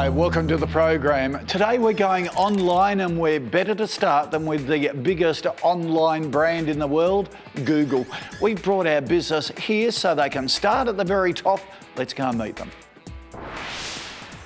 Hi, welcome to the program. Today we're going online, and we're better to start than with the biggest online brand in the world, Google. We've brought our business here so they can start at the very top. Let's go and meet them.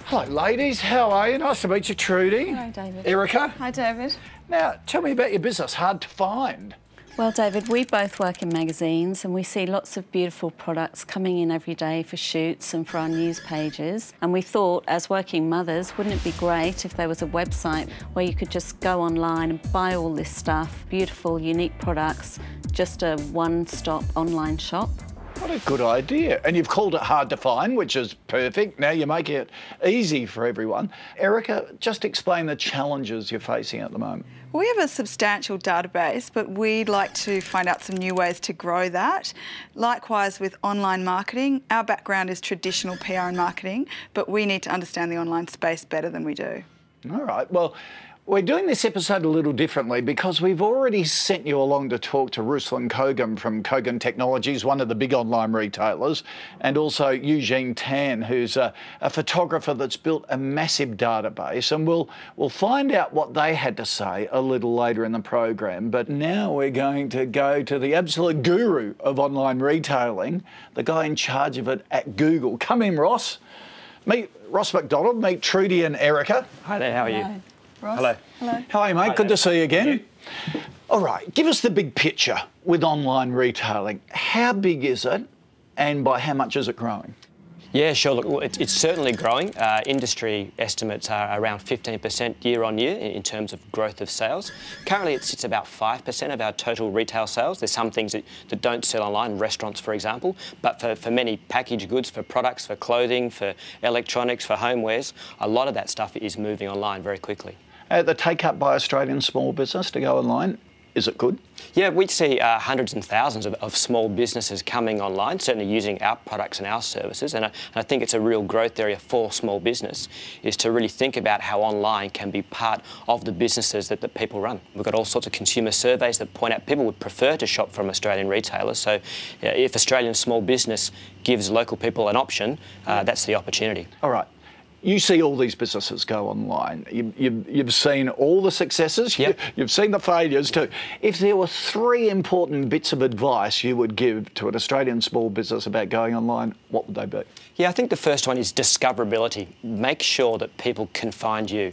Hello ladies, how are you? Nice to meet you, Trudy. Hello David. Erica. Hi David. Now tell me about your business, HardtoFind. Well David, we both work in magazines and we see lots of beautiful products coming in every day for shoots and for our news pages. And we thought, as working mothers, wouldn't it be great if there was a website where you could just go online and buy all this stuff, beautiful, unique products, just a one-stop online shop? What a good idea. And you've called it HardtoFind, which is perfect. Now you make it easy for everyone. Erica, just explain the challenges you're facing at the moment. We have a substantial database, but we'd like to find out some new ways to grow that. Likewise with online marketing, our background is traditional PR and marketing, but we need to understand the online space better than we do. All right, well, we're doing this episode a little differently because we've already sent you along to talk to Ruslan Kogan from Kogan Technologies, one of the big online retailers, and also Eugene Tan, who's a photographer that's built a massive database, and we'll find out what they had to say a little later in the program. But now we're going to go to the absolute guru of online retailing, the guy in charge of it at Google. Come in, Ross. Meet Ross McDonald, meet Trudy and Erica. Hi there, how are you? Hello. Ross. Hello. Hello. How are you, mate? Good to see you again. All right, give us the big picture with online retailing. How big is it, and by how much is it growing? Yeah, sure. Look, it's certainly growing. Industry estimates are around 15% year on year in terms of growth of sales. Currently, it sits about 5% of our total retail sales. There's some things that don't sell online, restaurants, for example, but for many packaged goods, for products, for clothing, for electronics, for homewares, a lot of that stuff is moving online very quickly. The take-up by Australian small business to go online, is it good? Yeah, we see hundreds and thousands of small businesses coming online, certainly using our products and our services, and I think it's a real growth area for small business, is to really think about how online can be part of the businesses that people run. We've got all sorts of consumer surveys that point out people would prefer to shop from Australian retailers, so if Australian small business gives local people an option, that's the opportunity. All right. You see all these businesses go online. You've seen all the successes, yep. You've seen the failures too. If there were 3 important bits of advice you would give to an Australian small business about going online, what would they be? Yeah, I think the first one is discoverability. Make sure that people can find you.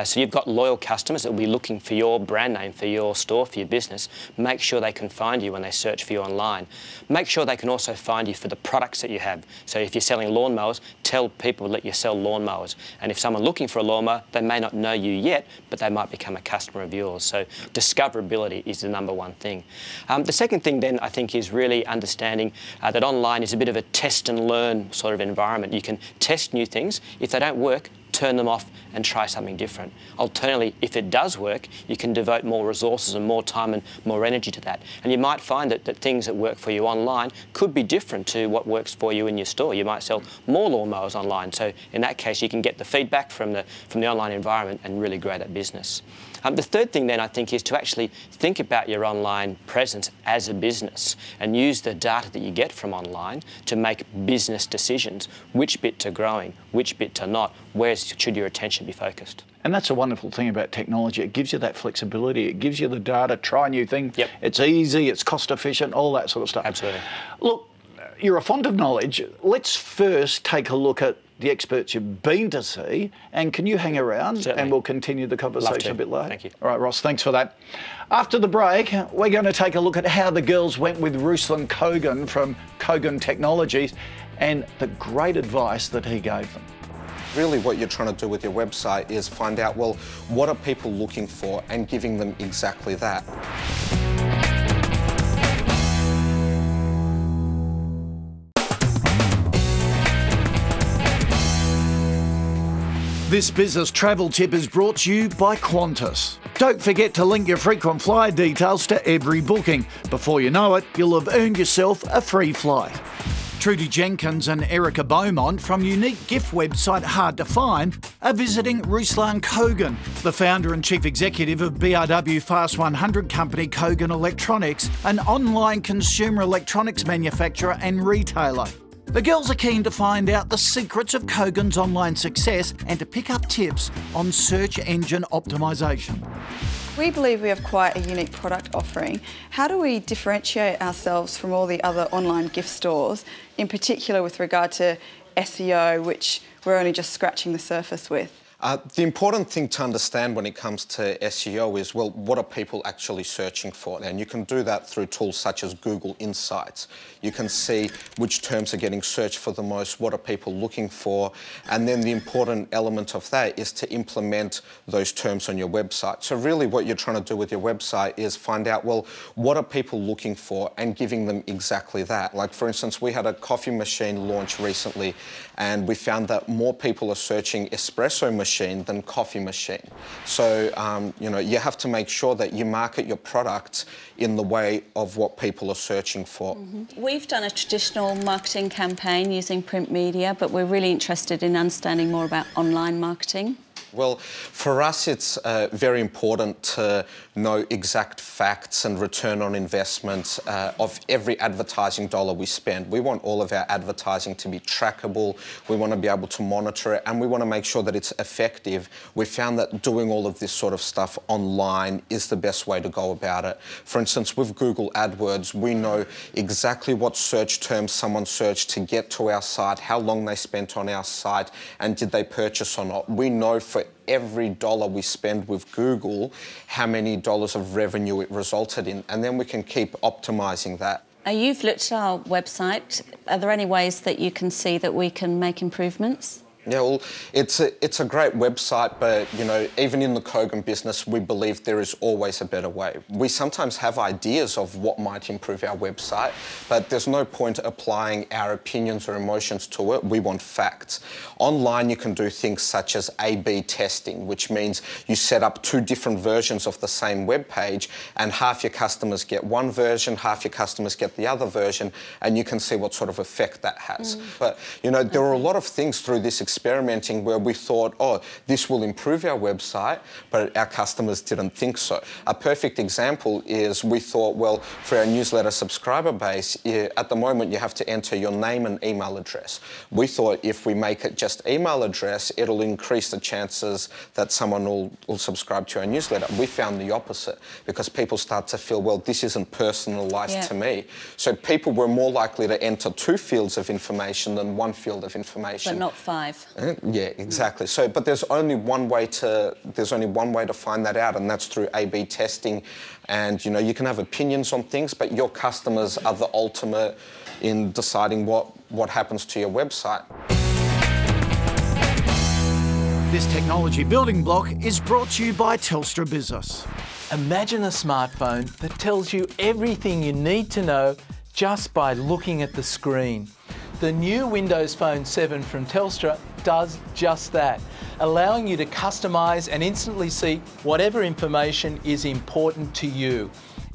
So you've got loyal customers that will be looking for your brand name, for your store, for your business. Make sure they can find you when they search for you online. Make sure they can also find you for the products that you have. So if you're selling lawnmowers, tell people that you sell lawnmowers. And if someone looking for a lawnmower, they may not know you yet, but they might become a customer of yours. So discoverability is the #1 thing. The second thing then, I think, is really understanding that online is a bit of a test and learn sort of environment. You can test new things. If they don't work, turn them off and try something different. Alternatively, if it does work, you can devote more resources and more time and more energy to that. And you might find that things that work for you online could be different to what works for you in your store. You might sell more lawnmowers online. So in that case, you can get the feedback from the online environment and really grow that business. The third thing then, I think, is to actually think about your online presence as a business and use the data that you get from online to make business decisions. Which bit to growing, which bit to not, where should your attention be focused? And that's a wonderful thing about technology. It gives you that flexibility. It gives you the data, try new things. Yep. It's easy, it's cost efficient, all that sort of stuff. Absolutely. Look, you're a font of knowledge. Let's first take a look at the experts you've been to see, and can you hang around? Certainly. And we'll continue the conversation a bit later. Thank you. All right, Ross, thanks for that. After the break, we're going to take a look at how the girls went with Ruslan Kogan from Kogan Technologies and the great advice that he gave them. Really what you're trying to do with your website is find out, well, what are people looking for, and giving them exactly that. This business travel tip is brought to you by Qantas. Don't forget to link your frequent flyer details to every booking. Before you know it, you'll have earned yourself a free flight. Trudy Jenkins and Erica Beaumont from unique gift website HardtoFind are visiting Ruslan Kogan, the founder and chief executive of BRW Fast 100 company Kogan Electronics, an online consumer electronics manufacturer and retailer. The girls are keen to find out the secrets of Kogan's online success and to pick up tips on search engine optimisation. We believe we have quite a unique product offering. How do we differentiate ourselves from all the other online gift stores, in particular with regard to SEO, which we're only just scratching the surface with? The important thing to understand when it comes to SEO is, well, what are people actually searching for? And you can do that through tools such as Google Insights. You can see which terms are getting searched for the most, what are people looking for, and then the important element of that is to implement those terms on your website. So really what you're trying to do with your website is find out, well, what are people looking for, and giving them exactly that. Like, for instance, we had a coffee machine launch recently, and we found that more people are searching espresso machine than coffee machine. So, you know, you have to make sure that you market your product in the way of what people are searching for. We've done a traditional marketing campaign using print media, but we're really interested in understanding more about online marketing. Well, for us, it's very important to know exact facts and return on investment of every advertising dollar we spend. We want all of our advertising to be trackable. We want to be able to monitor it, and we want to make sure that it's effective. We found that doing all of this sort of stuff online is the best way to go about it. For instance, with Google AdWords, we know exactly what search terms someone searched to get to our site, how long they spent on our site, and did they purchase or not. We know for every dollar we spend with Google, how many dollars of revenue it resulted in, and then we can keep optimizing that. You've looked at our website. Are there any ways that you can see that we can make improvements? Yeah, well, it's a great website, but, you know, even in the Kogan business, we believe there is always a better way. We sometimes have ideas of what might improve our website, but there's no point applying our opinions or emotions to it. We want facts. Online, you can do things such as A/B testing, which means you set up two different versions of the same web page, and half your customers get one version, half your customers get the other version, and you can see what sort of effect that has. But, you know, there are a lot of things through this experimenting where we thought, oh, this will improve our website, but our customers didn't think so. A perfect example is we thought, well, for our newsletter subscriber base, at the moment you have to enter your name and email address. We thought if we make it just email address, it'll increase the chances that someone will subscribe to our newsletter. We found the opposite, because people start to feel, well, this isn't personalised to me. So people were more likely to enter 2 fields of information than 1 field of information. But not 5. Yeah, exactly. So, but there's only one way to find that out, and that's through A/B testing. And, you know, you can have opinions on things, but your customers are the ultimate in deciding what happens to your website. This technology building block is brought to you by Telstra Business. Imagine a smartphone that tells you everything you need to know just by looking at the screen. The new Windows Phone 7 from Telstra does just that, allowing you to customise and instantly see whatever information is important to you.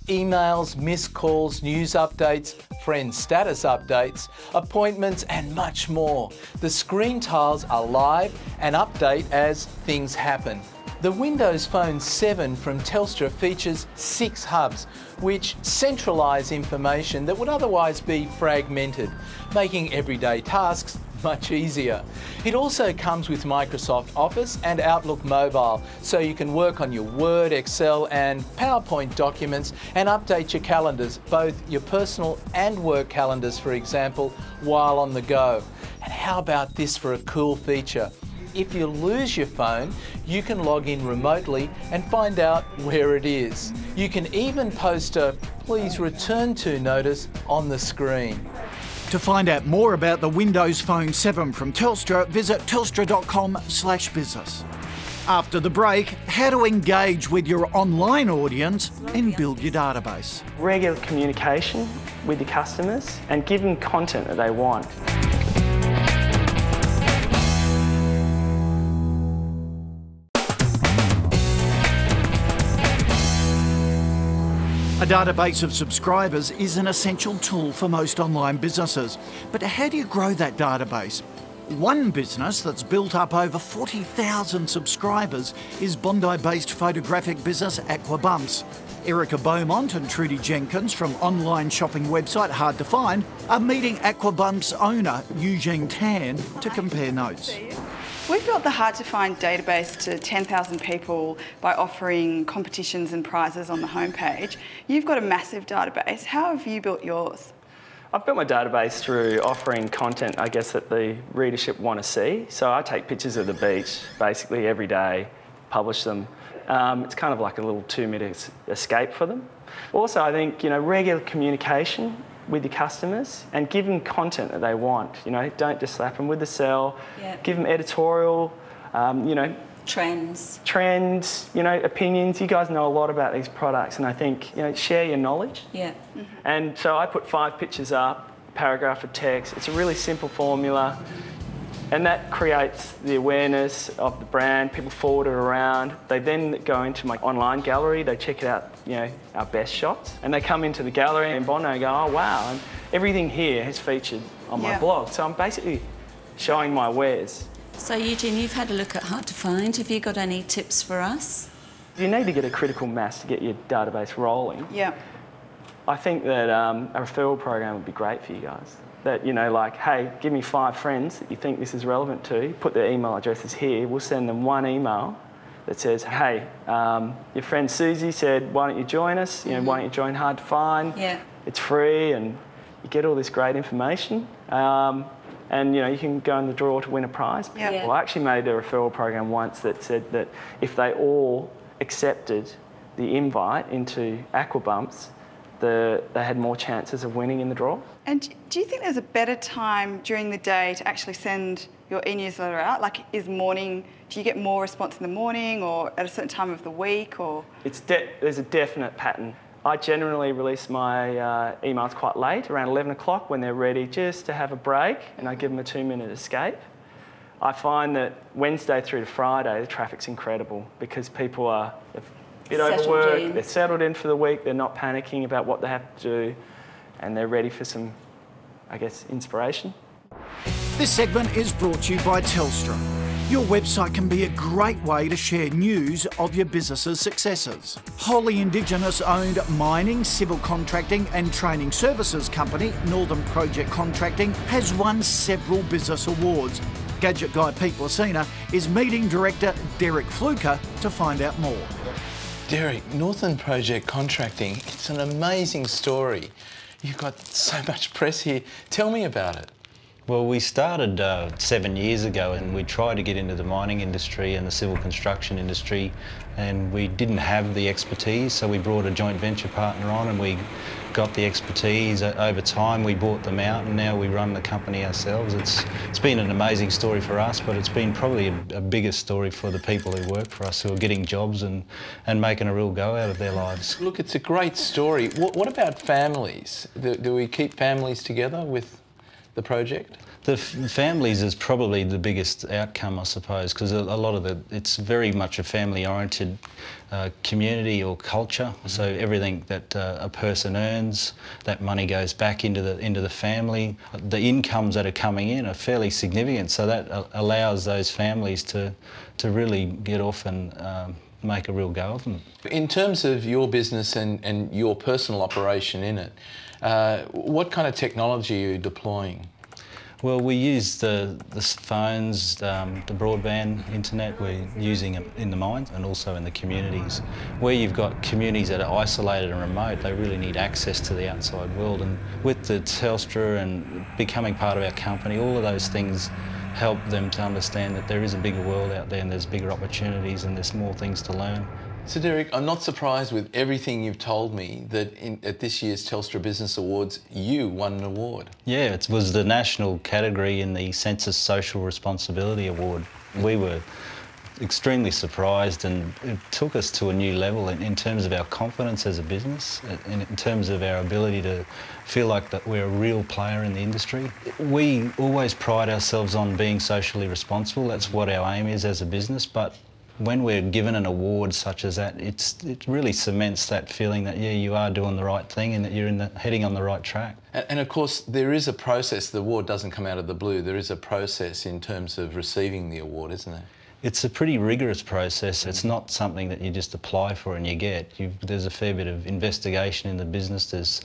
Emails, missed calls, news updates, friend status updates, appointments and much more. The screen tiles are live and update as things happen. The Windows Phone 7 from Telstra features 6 hubs, which centralise information that would otherwise be fragmented, making everyday tasks much easier. It also comes with Microsoft Office and Outlook Mobile, so you can work on your Word, Excel and PowerPoint documents and update your calendars, both your personal and work calendars, for example, while on the go. And how about this for a cool feature? If you lose your phone, you can log in remotely and find out where it is. You can even post a "please return to" notice on the screen. To find out more about the Windows Phone 7 from Telstra, visit telstra.com/business. After the break, how to engage with your online audience and build your database. Regular communication with your customers and give them content that they want. A database of subscribers is an essential tool for most online businesses. But how do you grow that database? One business that's built up over 40,000 subscribers is Bondi-based photographic business Aquabumps. Erica Beaumont and Trudy Jenkins from online shopping website HardtoFind are meeting Aquabumps owner Eugene Tan to compare notes. We've built the HardtoFind database to 10,000 people by offering competitions and prizes on the homepage. You've got a massive database. How have you built yours? I've built my database through offering content, I guess, that the readership want to see. So I take pictures of the beach basically every day, publish them. It's kind of like a little 2-minute escape for them. Also, I think, regular communication with your customers and give them content that they want. Don't just slap them with the sell. Yep. Give them editorial, Trends. opinions. You guys know a lot about these products, and I think, share your knowledge. Yeah. And so I put 5 pictures up, paragraph of text. It's a really simple formula, and that creates the awareness of the brand. People forward it around. They then go into my online gallery. They check it out, our best shots, and they come into the gallery in Bondi and go, oh wow, and everything here is featured on my blog. So I'm basically showing my wares. So Eugene, you've had a look at HardtoFind. Have you got any tips for us? You need to get a critical mass to get your database rolling. Yeah. I think that a referral program would be great for you guys. That, like, hey, give me 5 friends that you think this is relevant to, put their email addresses here, we'll send them one email that says, hey, your friend Susie said, why don't you join us? Why don't you join HardtoFind? Yeah. It's free and you get all this great information. And you can go in the draw to win a prize. Yeah. Yeah. Well, I actually made a referral program once that said that if they all accepted the invite into Aquabumps, they had more chances of winning in the draw. And do you think there's a better time during the day to actually send your e-newsletter out? Like, do you get more response in the morning or at a certain time of the week? Or There's a definite pattern. I generally release my emails quite late, around 11 o'clock when they're ready, just to have a break, and I give them a 2-minute escape. I find that Wednesday through to Friday, the traffic's incredible because people are a bit overworked, they're settled in for the week, they're not panicking about what they have to do, and they're ready for some, I guess, inspiration. This segment is brought to you by Telstra. Your website can be a great way to share news of your business's successes. Wholly Indigenous owned mining, civil contracting and training services company Northern Project Contracting has won several business awards. Gadget Guy Pete Blasina is meeting director Derek Fluker to find out more. Derek, Northern Project Contracting, it's an amazing story. You've got so much press here. Tell me about it. Well, we started 7 years ago and we tried to get into the mining industry and the civil construction industry, and we didn't have the expertise, so we brought a joint venture partner on and we got the expertise. Over time we bought them out and now we run the company ourselves. It's been an amazing story for us, but it's been probably a bigger story for the people who work for us, who are getting jobs and making a real go out of their lives. Look, it's a great story. What about families? Do we keep families together with the project? The families is probably the biggest outcome, I suppose, because a lot of it's very much a family-oriented community or culture. So everything that a person earns, that money goes back into the family. The incomes that are coming in are fairly significant, so that allows those families to really get off and make a real go of them. In terms of your business and your personal operation in it, what kind of technology are you deploying? Well, we use the phones, the broadband internet. We're using it in the mines and also in the communities. Where you've got communities that are isolated and remote, they really need access to the outside world. And with the Telstra and becoming part of our company, all of those things help them to understand that there is a bigger world out there and there's bigger opportunities and there's more things to learn. So Derek, I'm not surprised with everything you've told me that at this year's Telstra Business Awards, you won an award. Yeah, it was the national category in the Census Social Responsibility Award. We were extremely surprised and it took us to a new level in terms of our confidence as a business, in terms of our ability to feel like that we're a real player in the industry. We always pride ourselves on being socially responsible. That's what our aim is as a business, but when we're given an award such as that, it really cements that feeling that, yeah, you are doing the right thing and that you're heading on the right track. And of course, there is a process. The award doesn't come out of the blue. There is a process in terms of receiving the award, isn't there? It's a pretty rigorous process. It's not something that you just apply for and you get. There's a fair bit of investigation in the business. There's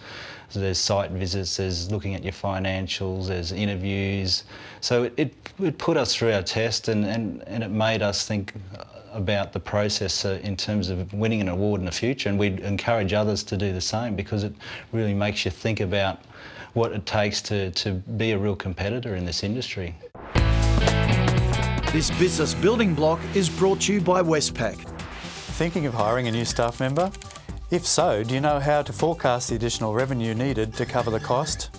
site visits, there's looking at your financials, there's interviews. So it put us through our test and it made us think about the process in terms of winning an award in the future, and we'd encourage others to do the same because it really makes you think about what it takes to be a real competitor in this industry. This business building block is brought to you by Westpac. Thinking of hiring a new staff member? If so, do you know how to forecast the additional revenue needed to cover the cost?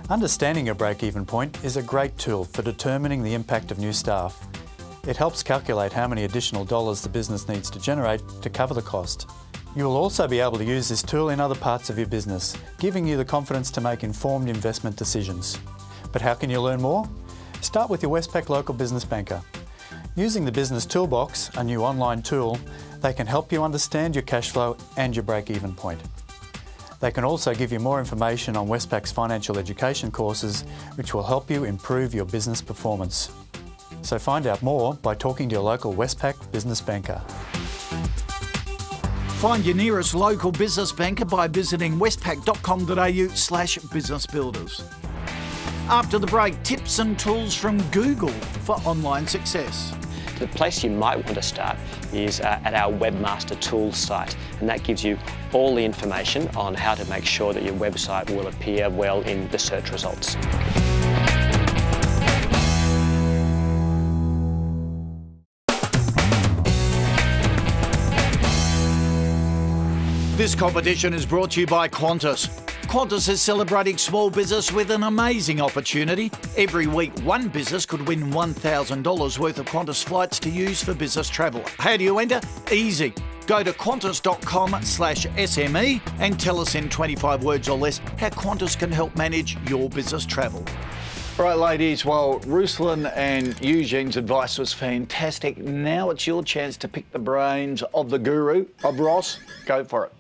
Understanding your break-even point is a great tool for determining the impact of new staff. It helps calculate how many additional dollars the business needs to generate to cover the cost. You will also be able to use this tool in other parts of your business, giving you the confidence to make informed investment decisions. But how can you learn more? Start with your Westpac local business banker. Using the Business Toolbox, a new online tool, they can help you understand your cash flow and your break-even point. They can also give you more information on Westpac's financial education courses, which will help you improve your business performance. So find out more by talking to your local Westpac business banker. Find your nearest local business banker by visiting westpac.com.au/businessbuilders. After the break, tips and tools from Google for online success. The place you might want to start is at our Webmaster Tools site, and that gives you all the information on how to make sure that your website will appear well in the search results. This competition is brought to you by Qantas. Qantas is celebrating small business with an amazing opportunity. Every week, one business could win $1,000 worth of Qantas flights to use for business travel. How do you enter? Easy. Go to qantas.com/SME and tell us in 25 words or less how Qantas can help manage your business travel. All right, ladies, well, Ruslan and Eugene's advice was fantastic. Now it's your chance to pick the brains of the guru, of Ross. Go for it.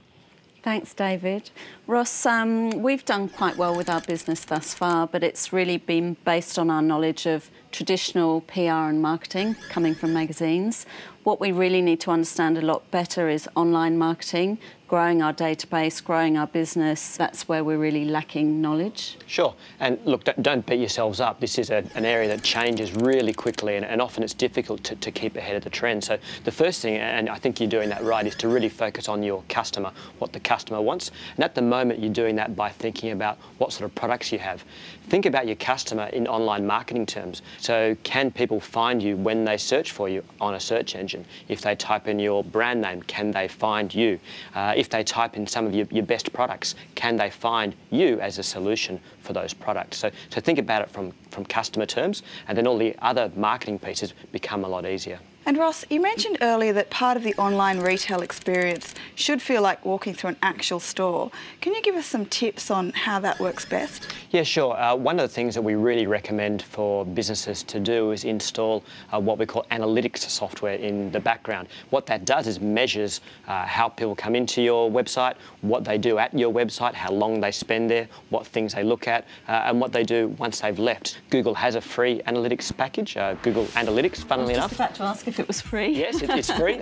Thanks, David. Ross, we've done quite well with our business thus far, but it's really been based on our knowledge of traditional PR and marketing coming from magazines. What we really need to understand a lot better is online marketing, growing our database, growing our business. That's where we're really lacking knowledge. Sure, and look, don't beat yourselves up. This is an area that changes really quickly, and often it's difficult to keep ahead of the trend. So the first thing, and I think you're doing that right, is to really focus on your customer, what the customer wants. And at the moment, you're doing that by thinking about what sort of products you have. Think about your customer in online marketing terms. So can people find you when they search for you on a search engine? If they type in your brand name, can they find you? If they type in some of your best products, can they find you as a solution for those products? So think about it from customer terms, and then all the other marketing pieces become a lot easier. And Ross, you mentioned earlier that part of the online retail experience should feel like walking through an actual store. Can you give us some tips on how that works best? Yeah, sure. One of the things that we really recommend for businesses to do is install what we call analytics software in the background. What that does is measures how people come into your website, what they do at your website, how long they spend there, what things they look at, and what they do once they've left. Google has a free analytics package, Google Analytics, funnily enough. I was just about to ask if it was free. Yes, it's free.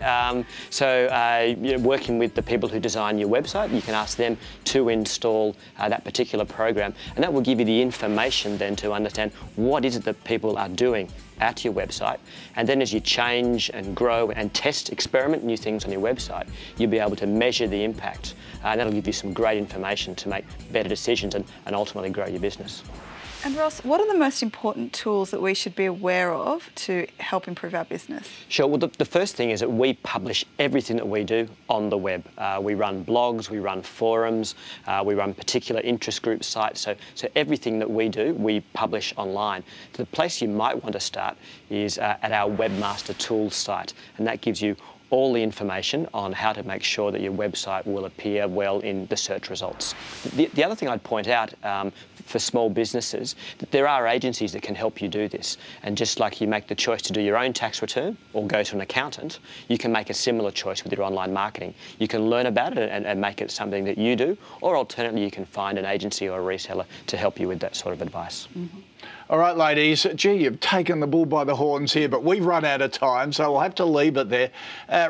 Working with the people who design your website, you can ask them to install that particular program, and that will give you the information then to understand what is it that people are doing at your website. And then as you change and grow and experiment new things on your website, you'll be able to measure the impact. And that'll give you some great information to make better decisions and ultimately grow your business. And Ross, what are the most important tools that we should be aware of to help improve our business? Sure. Well, the first thing is that we publish everything that we do on the web. We run blogs, we run forums, we run particular interest group sites. So everything that we do, we publish online. The place you might want to start is at our Webmaster Tools site, and that gives you all the information on how to make sure that your website will appear well in the search results. The other thing I'd point out for small businesses, that there are agencies that can help you do this. And just like you make the choice to do your own tax return or go to an accountant, you can make a similar choice with your online marketing. You can learn about it and make it something that you do, or alternatively you can find an agency or a reseller to help you with that sort of advice. Mm-hmm. All right, ladies, gee, you've taken the bull by the horns here, but we've run out of time, so we'll have to leave it there.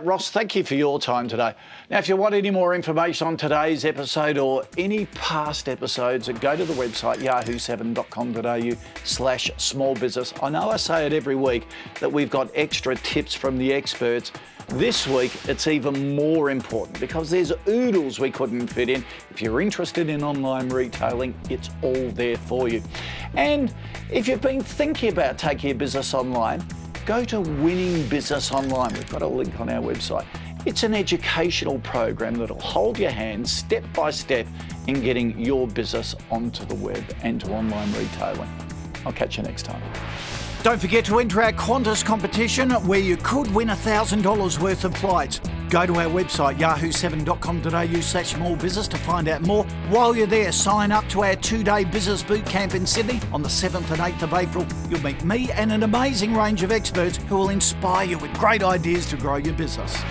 Ross, thank you for your time today. Now, if you want any more information on today's episode or any past episodes, go to the website yahoo7.com.au/small business. I know I say it every week that we've got extra tips from the experts. This week, it's even more important because there's oodles we couldn't fit in. If you're interested in online retailing, it's all there for you. And if you've been thinking about taking your business online, go to Winning Business Online. We've got a link on our website. It's an educational program that'll hold your hand step by step in getting your business onto the web and to online retailing. I'll catch you next time. Don't forget to enter our Qantas competition where you could win $1,000 worth of flights. Go to our website yahoo7.com.au/small business to find out more. While you're there, sign up to our 2-day business boot camp in Sydney on the 7th and 8th of April. You'll meet me and an amazing range of experts who will inspire you with great ideas to grow your business.